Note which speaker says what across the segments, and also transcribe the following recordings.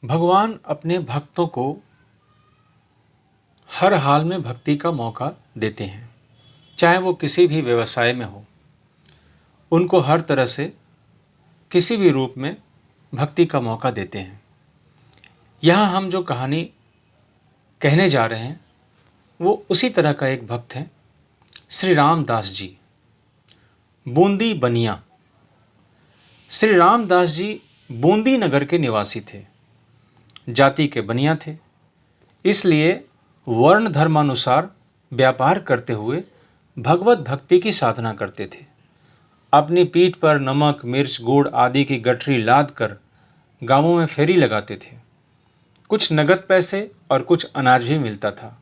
Speaker 1: भगवान अपने भक्तों को हर हाल में भक्ति का मौका देते हैं, चाहे वो किसी भी व्यवसाय में हो। उनको हर तरह से किसी भी रूप में भक्ति का मौका देते हैं। यहाँ हम जो कहानी कहने जा रहे हैं वो उसी तरह का एक भक्त है, श्री रामदास जी, बूंदी बनिया। श्री रामदास जी बूंदी नगर के निवासी थे, जाति के बनिया थे, इसलिए वर्ण धर्मानुसार व्यापार करते हुए भगवत भक्ति की साधना करते थे। अपनी पीठ पर नमक, मिर्च, गुड़ आदि की गठरी लाद कर गांवों में फेरी लगाते थे। कुछ नगद पैसे और कुछ अनाज भी मिलता था।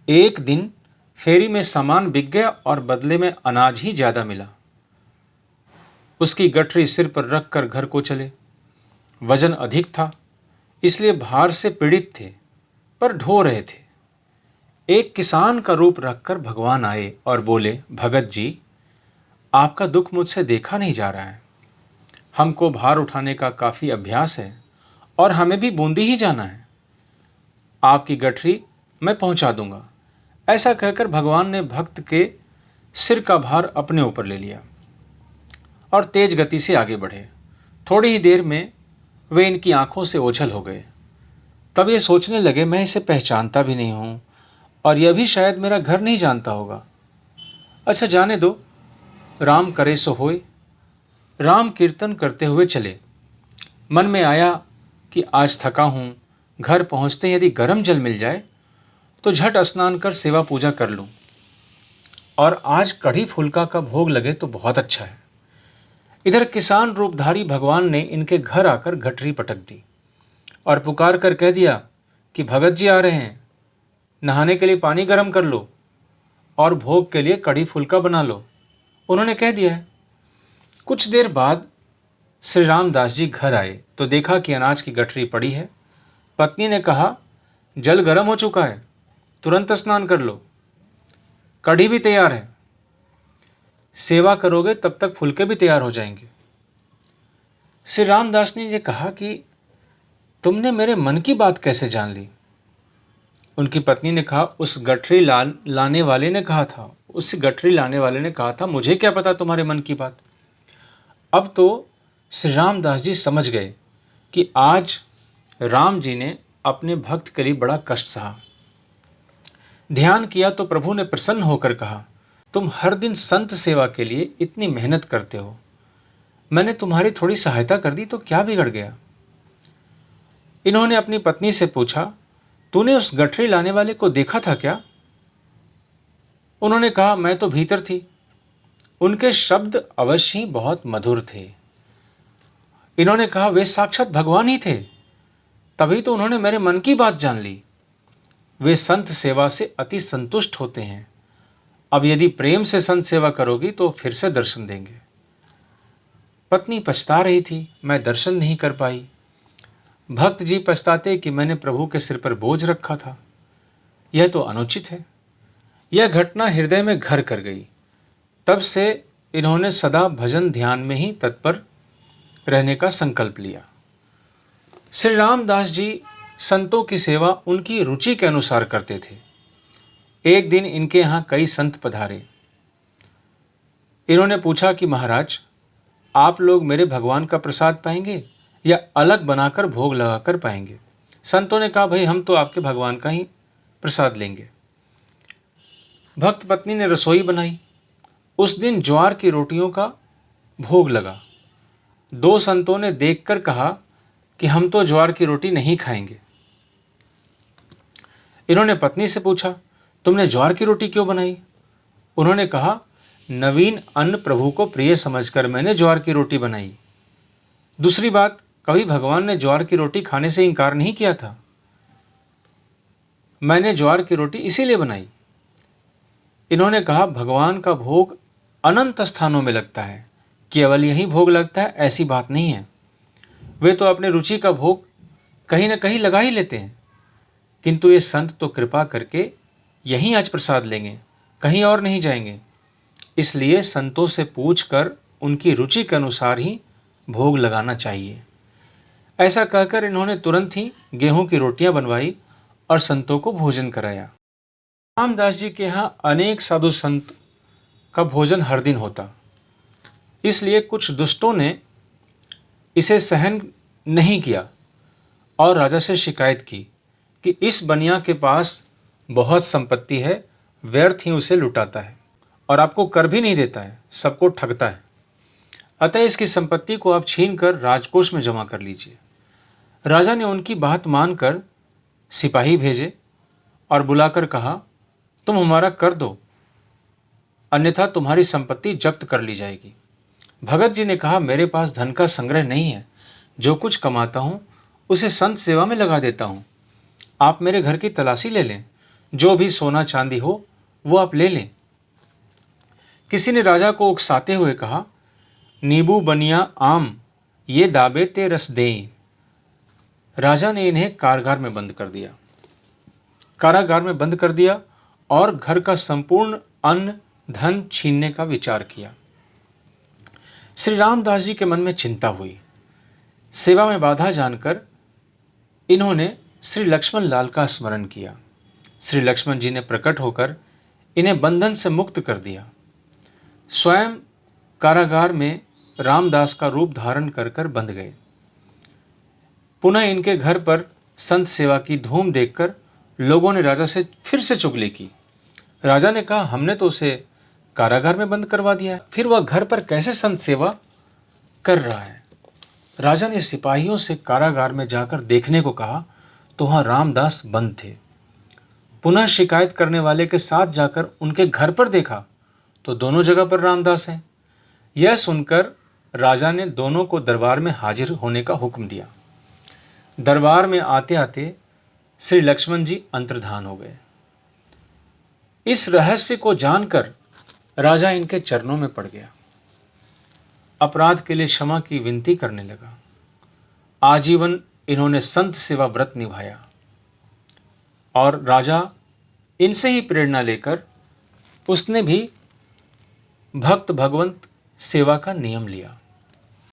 Speaker 1: एक दिन फेरी में सामान बिक गया और बदले में अनाज ही ज्यादा मिला। उसकी गठरी सिर पर रखकर घर को चले। वजन अधिक था, इसलिए भार से पीड़ित थे, पर ढो रहे थे। एक किसान का रूप रखकर भगवान आए और बोले, भगत जी, आपका दुख मुझसे देखा नहीं जा रहा है। हमको भार उठाने का काफी अभ्यास है और हमें भी बूंदी ही जाना है। आपकी गठरी मैं पहुंचा दूंगा। ऐसा कहकर भगवान ने भक्त के सिर का भार अपने ऊपर ले लिया और तेज गति से आगे बढ़े। थोड़ी ही देर में वे इनकी आंखों से ओझल हो गए। तब ये सोचने लगे, मैं इसे पहचानता भी नहीं हूं और यह भी शायद मेरा घर नहीं जानता होगा। अच्छा, जाने दो, राम करे सो होए। राम कीर्तन करते हुए चले। मन में आया कि आज थका हूं, घर पहुंचते यदि गर्म जल मिल जाए तो झट स्नान कर सेवा पूजा कर लूं, और आज कढ़ी फुल्का का भोग लगे तो बहुत अच्छा है। इधर किसान रूपधारी भगवान ने इनके घर आकर गठरी पटक दी और पुकार कर कह दिया कि भगत जी आ रहे हैं, नहाने के लिए पानी गर्म कर लो और भोग के लिए कढ़ी फुल्का बना लो। उन्होंने कह दिया है। कुछ देर बाद श्री रामदास जी घर आए तो देखा कि अनाज की गठरी पड़ी है। पत्नी ने कहा, जल गर्म हो चुका है, तुरंत स्नान कर लो, कढ़ी भी तैयार है, सेवा करोगे तब तक फुलके भी तैयार हो जाएंगे। श्री रामदास ने यह कहा कि तुमने मेरे मन की बात कैसे जान ली? उनकी पत्नी ने कहा, उस गठरी लाने वाले ने कहा था, मुझे क्या पता तुम्हारे मन की बात। अब तो श्री रामदास जी समझ गए कि आज राम जी ने अपने भक्त के लिए बड़ा कष्ट सहा। ध्यान किया तो प्रभु ने प्रसन्न होकर कहा, तुम हर दिन संत सेवा के लिए इतनी मेहनत करते हो, मैंने तुम्हारी थोड़ी सहायता कर दी तो क्या बिगड़ गया। इन्होंने अपनी पत्नी से पूछा, तूने उस गठरी लाने वाले को देखा था क्या? उन्होंने कहा, मैं तो भीतर थी। उनके शब्द अवश्य ही बहुत मधुर थे। इन्होंने कहा, वे साक्षात भगवान ही थे, तभी तो उन्होंने मेरे मन की बात जान ली। वे संत सेवा से अति संतुष्ट होते हैं। अब यदि प्रेम से संत सेवा करोगी तो फिर से दर्शन देंगे। पत्नी पछता रही थी, मैं दर्शन नहीं कर पाई। भक्त जी पछताते कि मैंने प्रभु के सिर पर बोझ रखा था, यह तो अनुचित है। यह घटना हृदय में घर कर गई। तब से इन्होंने सदा भजन ध्यान में ही तत्पर रहने का संकल्प लिया। श्री रामदास जी संतों की सेवा उनकी रुचि के अनुसार करते थे। एक दिन इनके यहाँ कई संत पधारे। इन्होंने पूछा कि महाराज, आप लोग मेरे भगवान का प्रसाद पाएंगे या अलग बनाकर भोग लगाकर पाएंगे? संतों ने कहा, भाई हम तो आपके भगवान का ही प्रसाद लेंगे। भक्त पत्नी ने रसोई बनाई। उस दिन ज्वार की रोटियों का भोग लगा। दो संतों ने देखकर कहा कि हम तो ज्वार की रोटी नहीं खाएंगे। इन्होंने पत्नी से पूछा, तुमने ज्वार की रोटी क्यों बनाई? उन्होंने कहा, नवीन अन्न प्रभु को प्रिय समझकर मैंने ज्वार की रोटी बनाई। दूसरी बात, कभी भगवान ने ज्वार की रोटी खाने से इनकार नहीं किया था। मैंने ज्वार की रोटी इसीलिए बनाई। इन्होंने कहा, भगवान का भोग अनंत स्थानों में लगता है, केवल यही भोग लगता है ऐसी बात नहीं है। वे तो अपने रुचि का भोग कहीं न कहीं लगा ही लेते हैं, किंतु ये संत तो कृपा करके यहीं आज प्रसाद लेंगे, कहीं और नहीं जाएंगे। इसलिए संतों से पूछकर उनकी रुचि के अनुसार ही भोग लगाना चाहिए। ऐसा कहकर इन्होंने तुरंत ही गेहूं की रोटियां बनवाई और संतों को भोजन कराया। रामदास जी के यहाँ अनेक साधु संत का भोजन हर दिन होता, इसलिए कुछ दुष्टों ने इसे सहन नहीं किया और राजा से शिकायत की कि इस बनिया के पास बहुत संपत्ति है, व्यर्थ ही उसे लुटाता है और आपको कर भी नहीं देता है, सबको ठगता है। अतः इसकी संपत्ति को आप छीन कर राजकोष में जमा कर लीजिए। राजा ने उनकी बात मानकर सिपाही भेजे और बुलाकर कहा, तुम हमारा कर दो, अन्यथा तुम्हारी संपत्ति जब्त कर ली जाएगी। भगत जी ने कहा, मेरे पास धन का संग्रह नहीं है, जो कुछ कमाता हूं उसे संत सेवा में लगा देता हूं। आप मेरे घर की तलाशी ले लें, जो भी सोना चांदी हो वो आप ले लें। किसी ने राजा को उकसाते हुए कहा, नींबू बनिया आम ये दाबे ते रस दें। राजा ने इन्हें कारागार में बंद कर दिया और घर का संपूर्ण अन्न धन छीनने का विचार किया। श्री रामदास जी के मन में चिंता हुई। सेवा में बाधा जानकर इन्होंने श्री लक्ष्मण लाल का स्मरण किया। श्री लक्ष्मण जी ने प्रकट होकर इन्हें बंधन से मुक्त कर दिया। स्वयं कारागार में रामदास का रूप धारण कर बंध गए। पुनः इनके घर पर संत सेवा की धूम देखकर लोगों ने राजा से फिर से चुगली की। राजा ने कहा, हमने तो उसे कारागार में बंद करवा दिया है, फिर वह घर पर कैसे संत सेवा कर रहा है। राजा ने सिपाहियों से कारागार में जाकर देखने को कहा तो वहां रामदास बंद थे। पुनः शिकायत करने वाले के साथ जाकर उनके घर पर देखा तो दोनों जगह पर रामदास हैं। यह सुनकर राजा ने दोनों को दरबार में हाजिर होने का हुक्म दिया। दरबार में आते आते श्री लक्ष्मण जी अंतर्धान हो गए। इस रहस्य को जानकर राजा इनके चरणों में पड़ गया, अपराध के लिए क्षमा की विनती करने लगा। आजीवन इन्होंने संत सेवा व्रत निभाया और राजा इनसे ही प्रेरणा लेकर उसने भी भक्त भगवंत सेवा का नियम लिया।